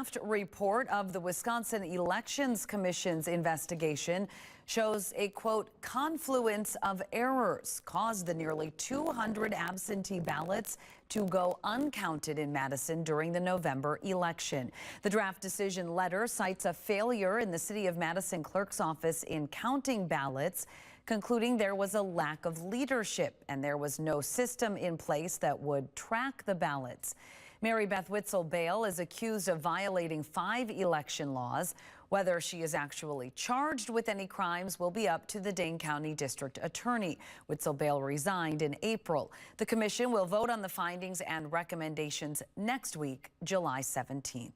Draft report of the Wisconsin Elections Commission's investigation shows a, quote, confluence of errors caused the nearly 200 absentee ballots to go uncounted in Madison during the November election. The draft decision letter cites a failure in the City of Madison clerk's office in counting ballots, concluding there was a lack of leadership and there was no system in place that would track the ballots. Mary Beth Witzel-Bale is accused of violating 5 election laws. Whether she is actually charged with any crimes will be up to the Dane County District Attorney. Witzel-Bale resigned in April. The commission will vote on the findings and recommendations next week, July 17th.